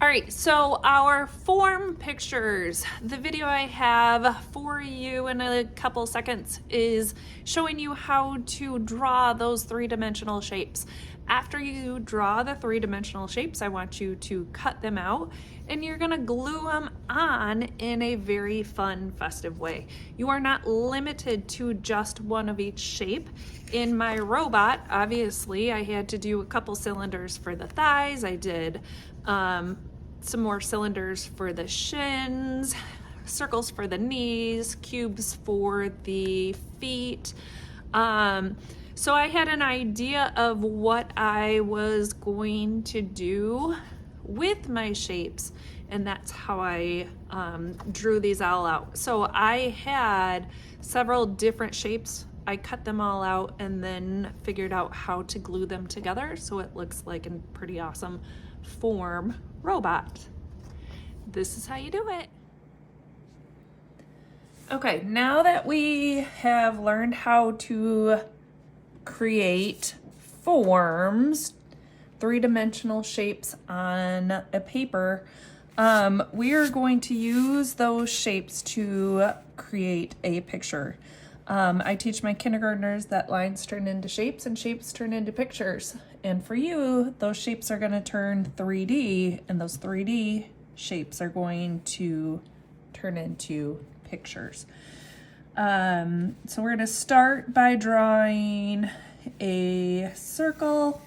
All right, so our form pictures, the video I have for you in a couple seconds is showing you how to draw those three-dimensional shapes. After you draw the three-dimensional shapes, I want you to cut them out and you're gonna glue them on in a very fun, festive way. You are not limited to just one of each shape. In my robot, obviously, I had to do a couple cylinders for the thighs. I did some more cylinders for the shins, circles for the knees, cubes for the feet. So I had an idea of what I was going to do with my shapes, and that's how I drew these all out. So I had several different shapes. I cut them all out and then figured out how to glue them together so it looks like a pretty awesome form robot. This is how you do it. Okay, now that we have learned how to create forms, three-dimensional shapes on a paper, we are going to use those shapes to create a picture. I teach my kindergartners that lines turn into shapes and shapes turn into pictures. And for you, those shapes are going to turn 3D, and those 3D shapes are going to turn into pictures. So we're going to start by drawing a circle,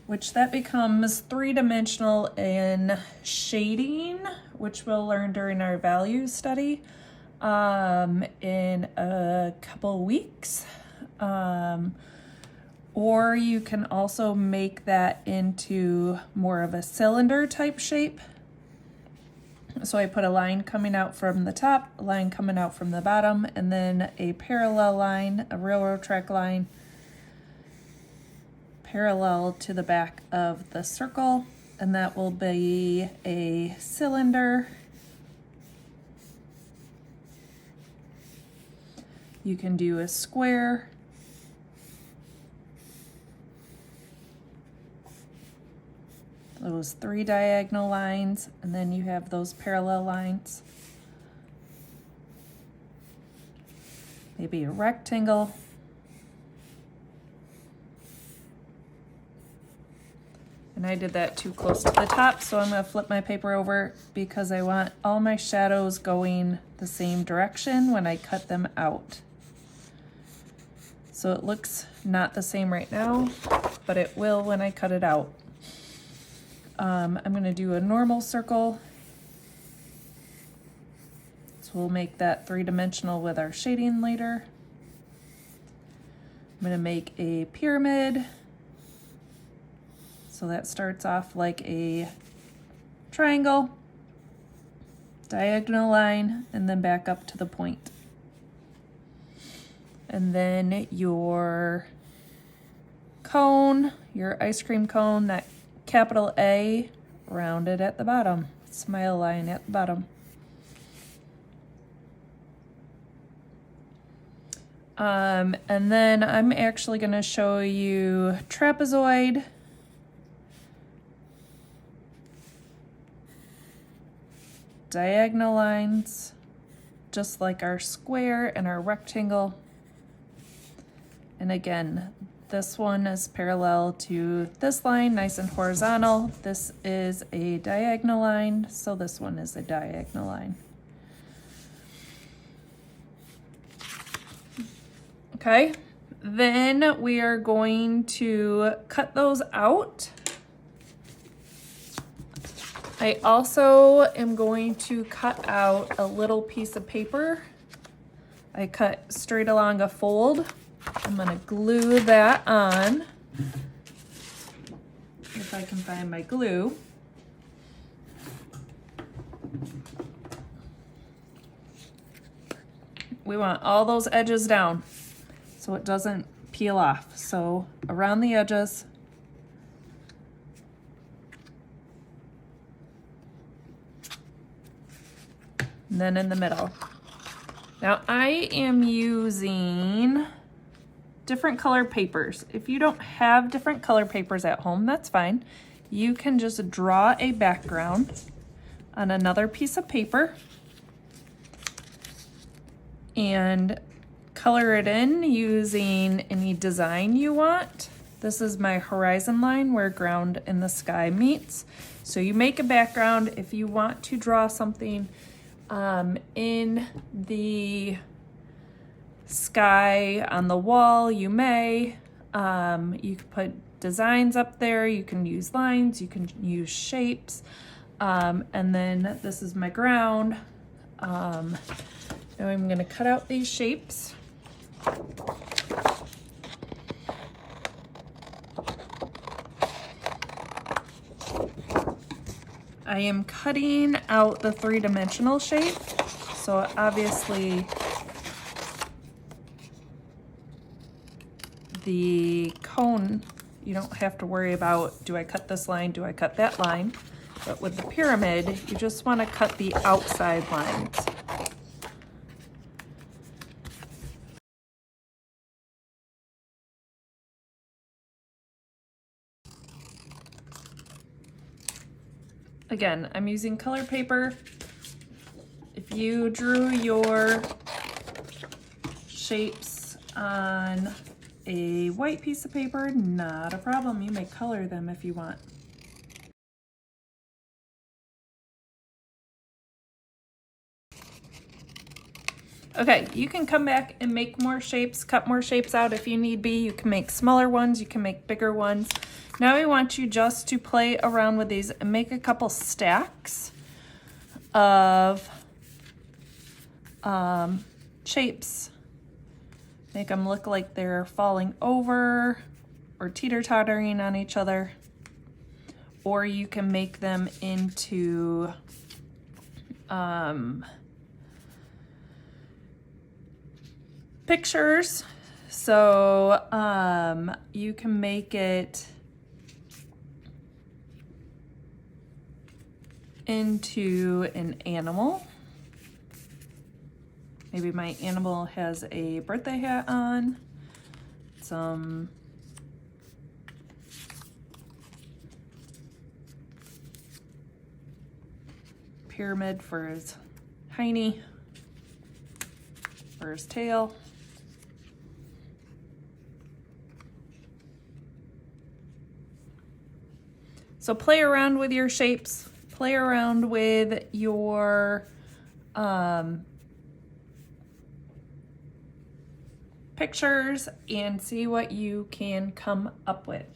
which that becomes three-dimensional in shading, which we'll learn during our values study in a couple weeks. Or you can also make that into more of a cylinder type shape. So I put a line coming out from the top, a line coming out from the bottom, and then a parallel line, a railroad track line, parallel to the back of the circle, and that will be a cylinder. You can do a square, those three diagonal lines, and then you have those parallel lines. Maybe a rectangle. And I did that too close to the top, so I'm going to flip my paper over because I want all my shadows going the same direction when I cut them out. So it looks not the same right now, but it will when I cut it out. I'm going to do a normal circle. So we'll make that three-dimensional with our shading later. I'm going to make a pyramid. So that starts off like a triangle, diagonal line, and then back up to the point. And then your cone, your ice cream cone, that capital A, rounded at the bottom, smile line at the bottom. And then I'm actually going to show you trapezoid, diagonal lines, just like our square and our rectangle. And again, this one is parallel to this line, nice and horizontal. This is a diagonal line, so this one is a diagonal line. Okay, then we are going to cut those out. I also am going to cut out a little piece of paper. I cut straight along a fold. I'm going to glue that on, if I can find my glue. We want all those edges down so it doesn't peel off. So around the edges, and then in the middle. Now I am using different color papers. If you don't have different color papers at home, that's fine. You can just draw a background on another piece of paper and color it in using any design you want. This is my horizon line where ground and the sky meets. So you make a background. If you want to draw something in the sky on the wall, you may. You can put designs up there, you can use lines, you can use shapes, and then this is my ground. Now I'm going to cut out these shapes. I am cutting out the three-dimensional shape, so obviously the cone, you don't have to worry about, do I cut this line, do I cut that line? But with the pyramid, you just want to cut the outside lines. Again, I'm using color paper. If you drew your shapes on a white piece of paper, not a problem. You may color them if you want. Okay, you can come back and make more shapes, cut more shapes out if you need be. You can make smaller ones, you can make bigger ones. Now I want you just to play around with these and make a couple stacks of shapes. Make them look like they're falling over or teeter-tottering on each other. Or you can make them into pictures. So you can make it into an animal. Maybe my animal has a birthday hat on, some pyramid for his hiney, for his tail. So play around with your shapes, play around with your pictures and see what you can come up with.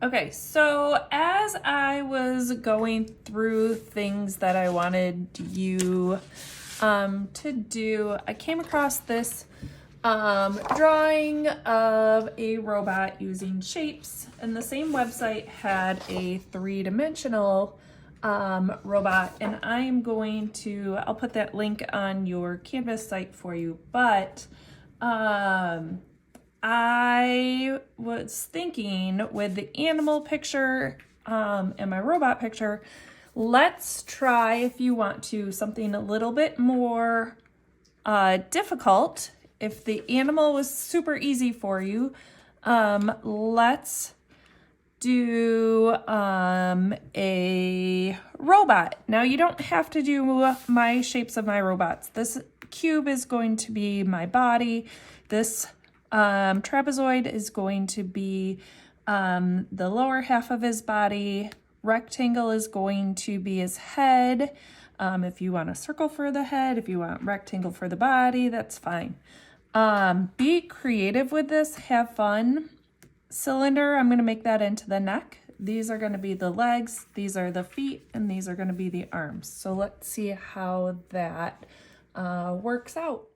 Okay, so as I was going through things that I wanted you to do, I came across this drawing of a robot using shapes, and the same website had a three-dimensional robot, and I'm going to, I'll put that link on your Canvas site for you, but I was thinking with the animal picture and my robot picture, let's try, if you want to, something a little bit more difficult. If the animal was super easy for you, let's do a robot. Now you don't have to do my shapes of my robots. This cube is going to be my body. This trapezoid is going to be the lower half of his body. Rectangle is going to be his head. If you want a circle for the head, if you want rectangle for the body, that's fine. Be creative with this, have fun. Cylinder, I'm going to make that into the neck. These are going to be the legs, these are the feet, and these are going to be the arms. So let's see how that works out.